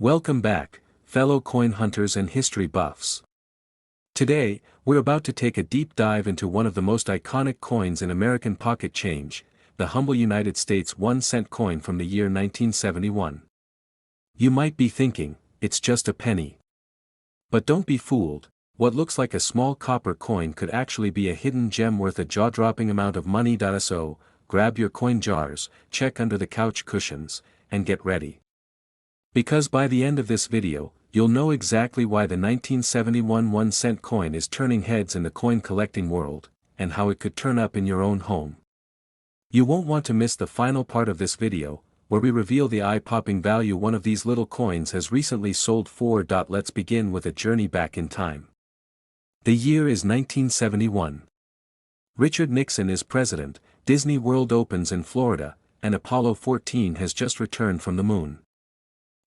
Welcome back, fellow coin hunters and history buffs. Today, we're about to take a deep dive into one of the most iconic coins in American pocket change, the humble United States 1-cent coin from the year 1971. You might be thinking, it's just a penny. But don't be fooled, what looks like a small copper coin could actually be a hidden gem worth a jaw-dropping amount of money. So, grab your coin jars, check under the couch cushions, and get ready. Because by the end of this video, you'll know exactly why the 1971 1-cent coin is turning heads in the coin collecting world, and how it could turn up in your own home. You won't want to miss the final part of this video, where we reveal the eye-popping value one of these little coins has recently sold for. Let's begin with a journey back in time. The year is 1971. Richard Nixon is president, Disney World opens in Florida, and Apollo 14 has just returned from the moon.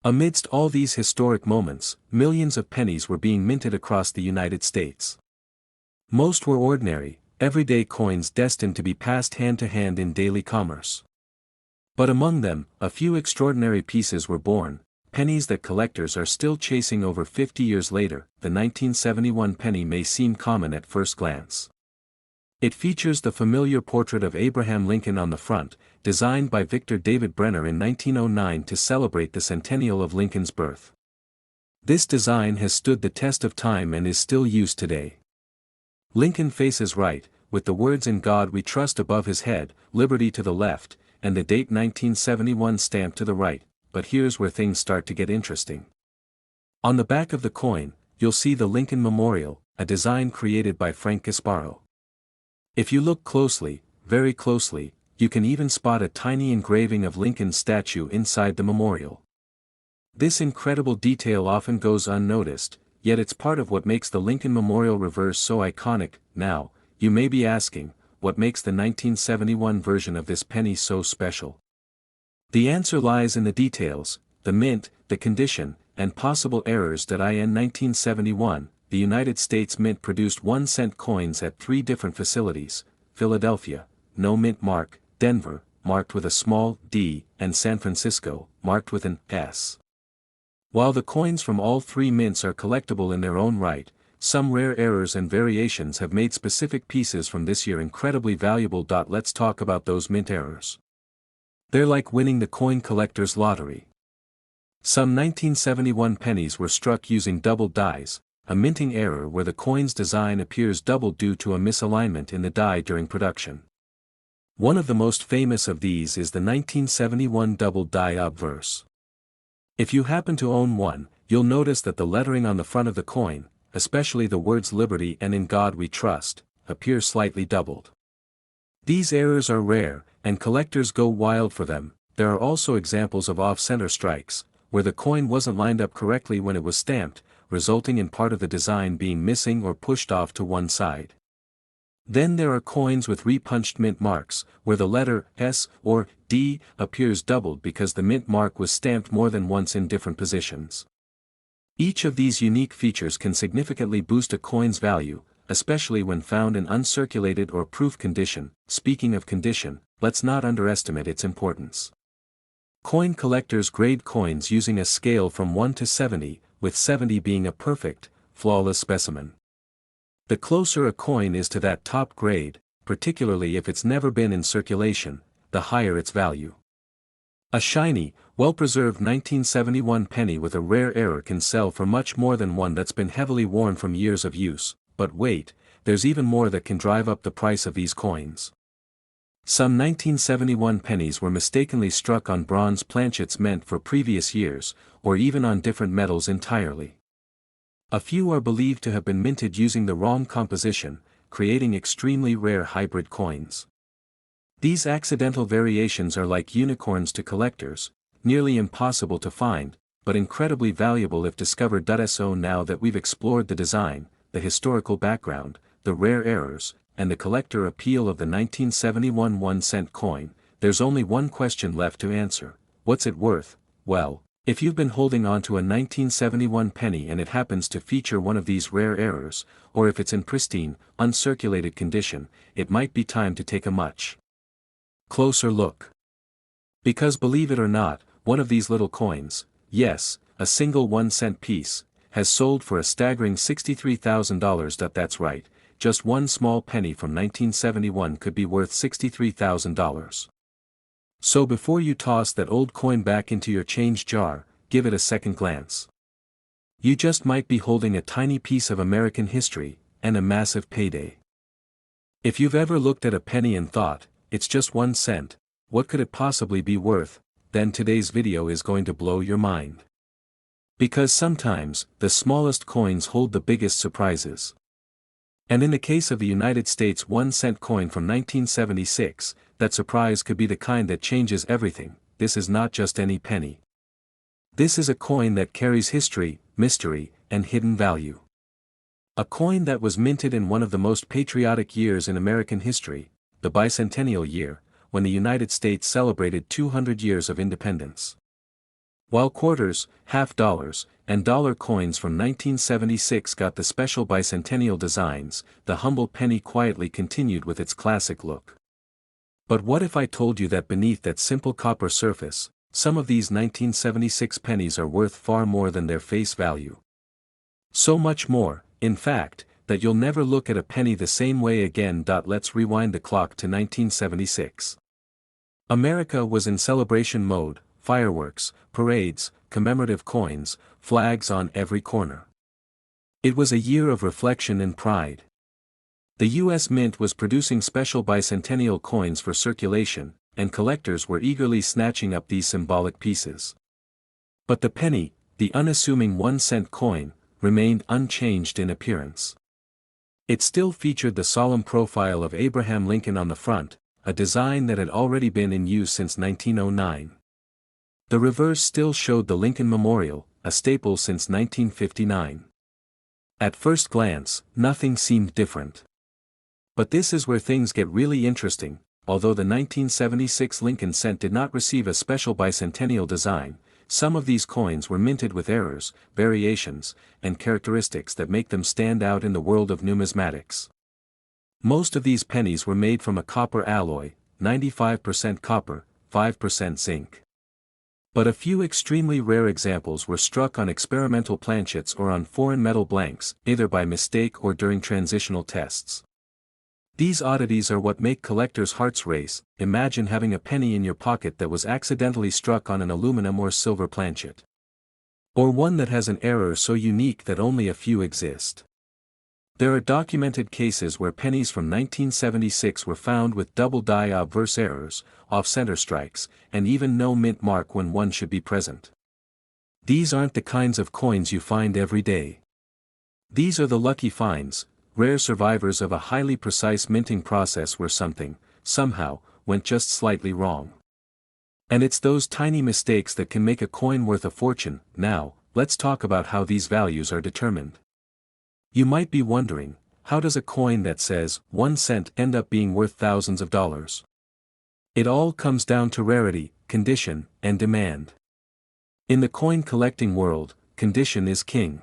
Amidst all these historic moments, millions of pennies were being minted across the United States. Most were ordinary, everyday coins destined to be passed hand to hand in daily commerce. But among them, a few extraordinary pieces were born, pennies that collectors are still chasing over 50 years later. The 1971 penny may seem common at first glance. It features the familiar portrait of Abraham Lincoln on the front, designed by Victor David Brenner in 1909 to celebrate the centennial of Lincoln's birth. This design has stood the test of time and is still used today. Lincoln faces right, with the words "In God We Trust" above his head, liberty to the left, and the date 1971 stamped to the right. But here's where things start to get interesting. On the back of the coin, you'll see the Lincoln Memorial, a design created by Frank Gasparo. If you look closely, very closely, you can even spot a tiny engraving of Lincoln's statue inside the memorial. This incredible detail often goes unnoticed, yet it's part of what makes the Lincoln Memorial reverse so iconic. Now, you may be asking, what makes the 1971 version of this penny so special? The answer lies in the details, the mint, the condition, and possible errors. In 1971, the United States Mint produced 1-cent coins at 3 different facilities: Philadelphia, no mint mark; Denver, marked with a small d; and San Francisco, marked with an S. While the coins from all 3 mints are collectible in their own right, some rare errors and variations have made specific pieces from this year incredibly valuable. Let's talk about those mint errors. They're like winning the coin collector's lottery. Some 1971 pennies were struck using doubled dies, a minting error where the coin's design appears doubled due to a misalignment in the die during production. One of the most famous of these is the 1971 doubled die obverse. If you happen to own one, you'll notice that the lettering on the front of the coin, especially the words "Liberty" and "In God We Trust," appear slightly doubled. These errors are rare, and collectors go wild for them. There are also examples of off-center strikes, where the coin wasn't lined up correctly when it was stamped, resulting in part of the design being missing or pushed off to one side. Then there are coins with repunched mint marks, where the letter S or D appears doubled because the mint mark was stamped more than once in different positions. Each of these unique features can significantly boost a coin's value, especially when found in uncirculated or proof condition. Speaking of condition, let's not underestimate its importance. Coin collectors grade coins using a scale from 1 to 70, with 70 being a perfect, flawless specimen. The closer a coin is to that top grade, particularly if it's never been in circulation, the higher its value. A shiny, well-preserved 1971 penny with a rare error can sell for much more than one that's been heavily worn from years of use. But wait, there's even more that can drive up the price of these coins. Some 1971 pennies were mistakenly struck on bronze planchets meant for previous years, or even on different metals entirely. A few are believed to have been minted using the wrong composition, creating extremely rare hybrid coins. These accidental variations are like unicorns to collectors, nearly impossible to find, but incredibly valuable if discovered. So now that we've explored the design, the historical background, the rare errors, and the collector appeal of the 1971 1-cent coin, there's only one question left to answer: what's it worth? Well, if you've been holding on to a 1971 penny and it happens to feature one of these rare errors, or if it's in pristine, uncirculated condition, it might be time to take a much closer look. Because believe it or not, one of these little coins, yes, a single 1-cent piece, has sold for a staggering $63,000. That's right, just one small penny from 1971 could be worth $63,000. So before you toss that old coin back into your change jar, give it a second glance. You just might be holding a tiny piece of American history, and a massive payday. If you've ever looked at a penny and thought, it's just 1 cent, what could it possibly be worth, then today's video is going to blow your mind. Because sometimes, the smallest coins hold the biggest surprises. And in the case of the United States 1-cent coin from 1976, that surprise could be the kind that changes everything. This is not just any penny. This is a coin that carries history, mystery, and hidden value. A coin that was minted in one of the most patriotic years in American history, the bicentennial year, when the United States celebrated 200 years of independence. While quarters, half dollars, and dollar coins from 1976 got the special bicentennial designs, the humble penny quietly continued with its classic look. But what if I told you that beneath that simple copper surface, some of these 1976 pennies are worth far more than their face value? So much more, in fact, that you'll never look at a penny the same way again. Let's rewind the clock to 1976. America was in celebration mode, fireworks, parades, commemorative coins, flags on every corner. It was a year of reflection and pride. The U.S. Mint was producing special bicentennial coins for circulation, and collectors were eagerly snatching up these symbolic pieces. But the penny, the unassuming 1-cent coin, remained unchanged in appearance. It still featured the solemn profile of Abraham Lincoln on the front, a design that had already been in use since 1909. The reverse still showed the Lincoln Memorial, a staple since 1959. At first glance, nothing seemed different. But this is where things get really interesting. Although the 1976 Lincoln cent did not receive a special bicentennial design, some of these coins were minted with errors, variations, and characteristics that make them stand out in the world of numismatics. Most of these pennies were made from a copper alloy, 95% copper, 5% zinc. But a few extremely rare examples were struck on experimental planchets or on foreign metal blanks, either by mistake or during transitional tests. These oddities are what make collectors' hearts race. Imagine having a penny in your pocket that was accidentally struck on an aluminum or silver planchet. Or one that has an error so unique that only a few exist. There are documented cases where pennies from 1976 were found with double die obverse errors, off-center strikes, and even no mint mark when one should be present. These aren't the kinds of coins you find every day. These are the lucky finds, rare survivors of a highly precise minting process where something, somehow, went just slightly wrong. And it's those tiny mistakes that can make a coin worth a fortune. Now, let's talk about how these values are determined. You might be wondering, how does a coin that says 1 cent end up being worth thousands of dollars? It all comes down to rarity, condition, and demand. In the coin collecting world, condition is king.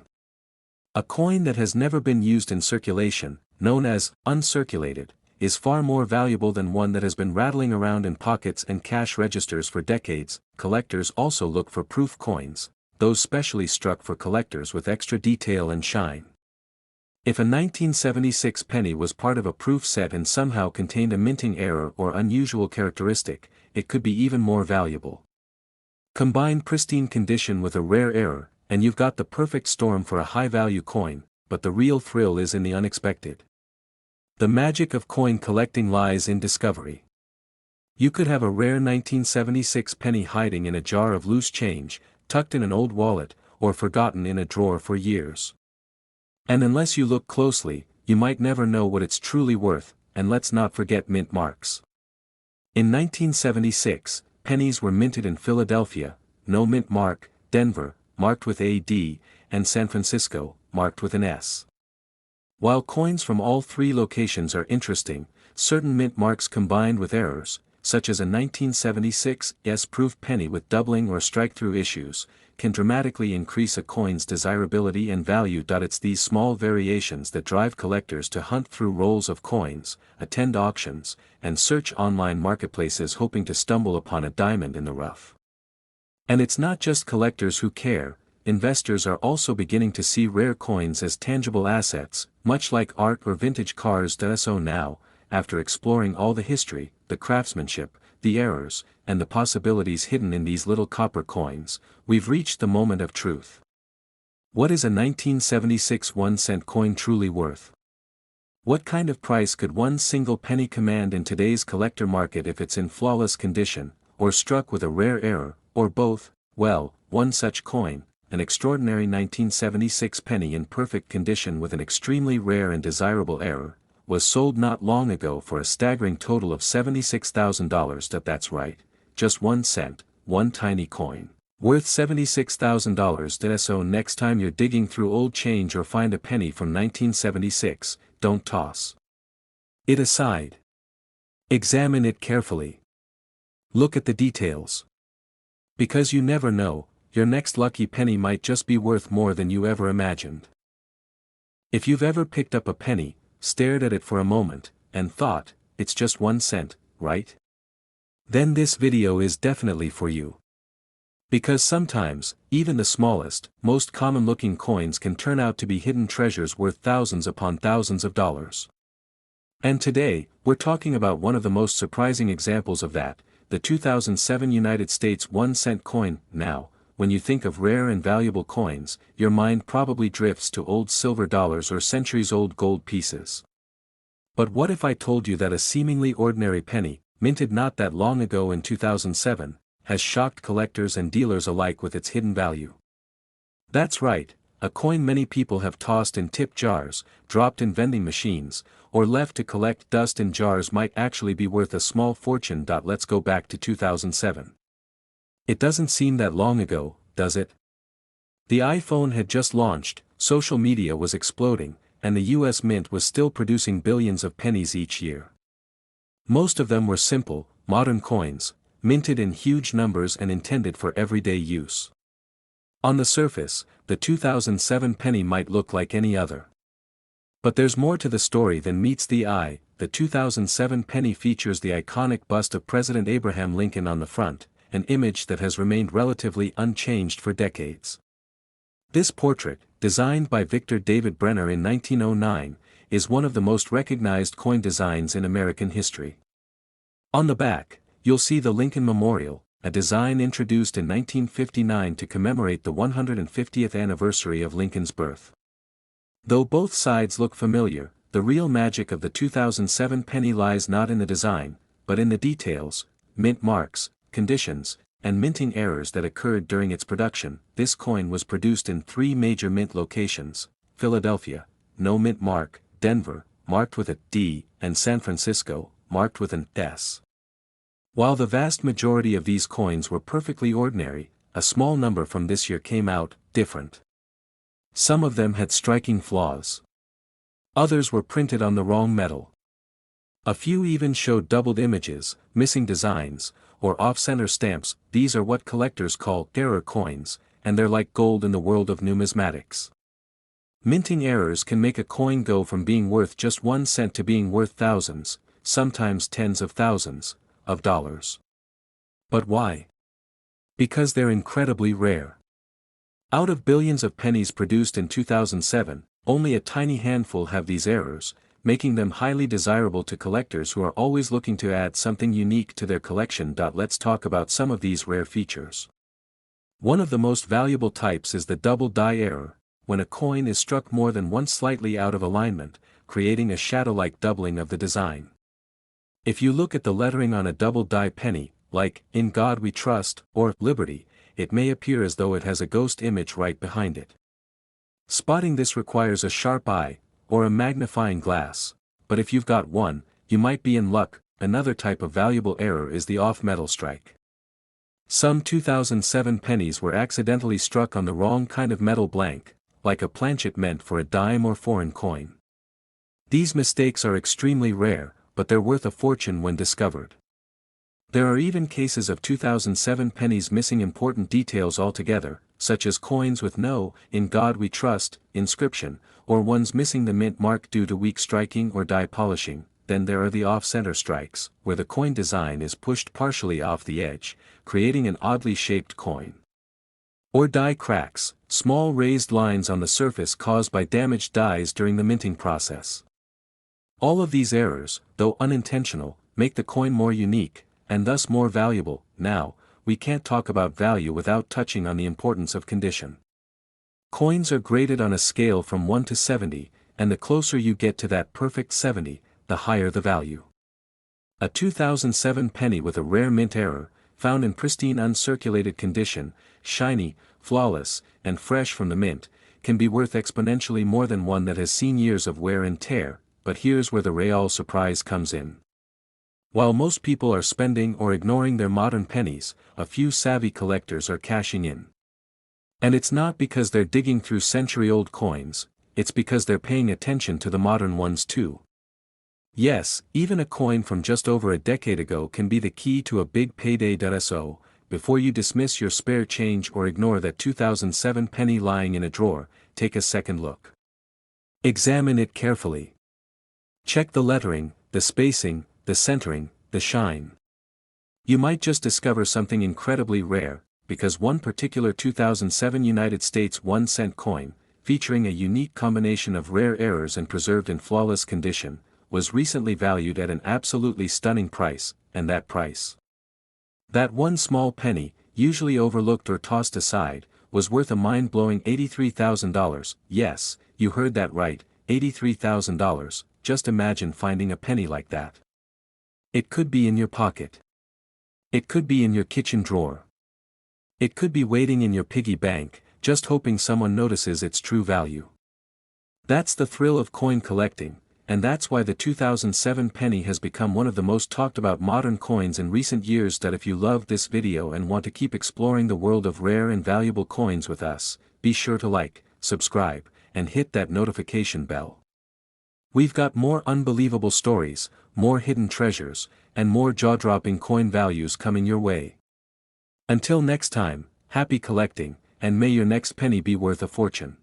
A coin that has never been used in circulation, known as uncirculated, is far more valuable than one that has been rattling around in pockets and cash registers for decades. Collectors also look for proof coins, those specially struck for collectors with extra detail and shine. If a 1976 penny was part of a proof set and somehow contained a minting error or unusual characteristic, it could be even more valuable. Combine pristine condition with a rare error, and you've got the perfect storm for a high-value coin, but the real thrill is in the unexpected. The magic of coin collecting lies in discovery. You could have a rare 1976 penny hiding in a jar of loose change, tucked in an old wallet, or forgotten in a drawer for years. And unless you look closely, you might never know what it's truly worth. And let's not forget mint marks. In 1976, pennies were minted in Philadelphia, no mint mark, Denver, marked with AD, and San Francisco, marked with an S. While coins from all three locations are interesting, certain mint marks combined with errors, such as a 1976 S-proof penny with doubling or strike-through issues, can dramatically increase a coin's desirability and value. It's these small variations that drive collectors to hunt through rolls of coins, attend auctions, and search online marketplaces hoping to stumble upon a diamond in the rough. And it's not just collectors who care. investors are also beginning to see rare coins as tangible assets, much like art or vintage cars. So now, after exploring all the history, the craftsmanship, the errors, and the possibilities hidden in these little copper coins, we've reached the moment of truth. What is a 1976 1-cent coin truly worth? What kind of price could one single penny command in today's collector market if it's in flawless condition, or struck with a rare error, or both? Well, one such coin, an extraordinary 1976 penny in perfect condition with an extremely rare and desirable error, was sold not long ago for a staggering total of $76,000. That's right, just 1 cent, one tiny coin, worth $76,000. So next time you're digging through old change or find a penny from 1976, don't toss it aside. Examine it carefully. Look at the details. Because you never know, your next lucky penny might just be worth more than you ever imagined. If you've ever picked up a penny, stared at it for a moment, and thought, it's just 1 cent, right? Then this video is definitely for you. Because sometimes, even the smallest, most common-looking coins can turn out to be hidden treasures worth thousands upon thousands of dollars. And today, we're talking about one of the most surprising examples of that, the 2007 United States 1-cent coin. Now, when you think of rare and valuable coins, your mind probably drifts to old silver dollars or centuries-old gold pieces. But what if I told you that a seemingly ordinary penny, minted not that long ago in 2007, has shocked collectors and dealers alike with its hidden value? That's right, a coin many people have tossed in tip jars, dropped in vending machines, or left to collect dust in jars might actually be worth a small fortune. Let's go back to 2007. It doesn't seem that long ago, does it? The iPhone had just launched, social media was exploding, and the US Mint was still producing billions of pennies each year. Most of them were simple, modern coins, minted in huge numbers and intended for everyday use. On the surface, the 2007 penny might look like any other. But there's more to the story than meets the eye. The 2007 penny features the iconic bust of President Abraham Lincoln on the front, an image that has remained relatively unchanged for decades. This portrait, designed by Victor David Brenner in 1909, is one of the most recognized coin designs in American history. On the back, you'll see the Lincoln Memorial, a design introduced in 1959 to commemorate the 150th anniversary of Lincoln's birth. Though both sides look familiar, the real magic of the 2007 penny lies not in the design, but in the details, mint marks, conditions, and minting errors that occurred during its production. This coin was produced in 3 major mint locations: Philadelphia, no mint mark; Denver, marked with a D; and San Francisco, marked with an S. While the vast majority of these coins were perfectly ordinary, a small number from this year came out different. Some of them had striking flaws. Others were printed on the wrong metal. A few even showed doubled images, missing designs, or off-center stamps. These are what collectors call error coins, and they're like gold in the world of numismatics. Minting errors can make a coin go from being worth just 1 cent to being worth thousands, sometimes tens of thousands, of dollars. But why? Because they're incredibly rare. Out of billions of pennies produced in 2007, only a tiny handful have these errors, making them highly desirable to collectors who are always looking to add something unique to their collection. Let's talk about some of these rare features. One of the most valuable types is the double die error, when a coin is struck more than once slightly out of alignment, creating a shadow-like doubling of the design. If you look at the lettering on a double die penny, like "In God We Trust" or "Liberty," it may appear as though it has a ghost image right behind it. Spotting this requires a sharp eye, or a magnifying glass, but if you've got one, you might be in luck. Another type of valuable error is the off-metal strike. Some 2007 pennies were accidentally struck on the wrong kind of metal blank, like a planchet meant for a dime or foreign coin. These mistakes are extremely rare, but they're worth a fortune when discovered. There are even cases of 2007 pennies missing important details altogether, such as coins with no "In God We Trust" inscription, or ones missing the mint mark due to weak striking or die polishing. Then there are the off-center strikes, where the coin design is pushed partially off the edge, creating an oddly shaped coin. Or die cracks, small raised lines on the surface caused by damaged dies during the minting process. All of these errors, though unintentional, make the coin more unique, and thus more valuable. Now, we can't talk about value without touching on the importance of condition. Coins are graded on a scale from 1 to 70, and the closer you get to that perfect 70, the higher the value. A 2007 penny with a rare mint error, found in pristine uncirculated condition, shiny, flawless, and fresh from the mint, can be worth exponentially more than one that has seen years of wear and tear, but here's where the real surprise comes in. While most people are spending or ignoring their modern pennies, a few savvy collectors are cashing in. And it's not because they're digging through century-old coins, it's because they're paying attention to the modern ones too. Yes, even a coin from just over a decade ago can be the key to a big payday. So, before you dismiss your spare change or ignore that 2007 penny lying in a drawer, take a second look. Examine it carefully. Check the lettering, the spacing, the centering, the shine. You might just discover something incredibly rare, because one particular 2007 United States 1-cent coin, featuring a unique combination of rare errors and preserved in flawless condition, was recently valued at an absolutely stunning price, and that price. That one small penny, usually overlooked or tossed aside, was worth a mind-blowing $83,000. Yes, you heard that right, $83,000. Just imagine finding a penny like that. It could be in your pocket. It could be in your kitchen drawer. It could be waiting in your piggy bank, just hoping someone notices its true value. That's the thrill of coin collecting, and that's why the 2007 penny has become one of the most talked about modern coins in recent years. If you loved this video and want to keep exploring the world of rare and valuable coins with us, be sure to like, subscribe, and hit that notification bell. We've got more unbelievable stories, more hidden treasures, and more jaw-dropping coin values coming your way. Until next time, happy collecting, and may your next penny be worth a fortune.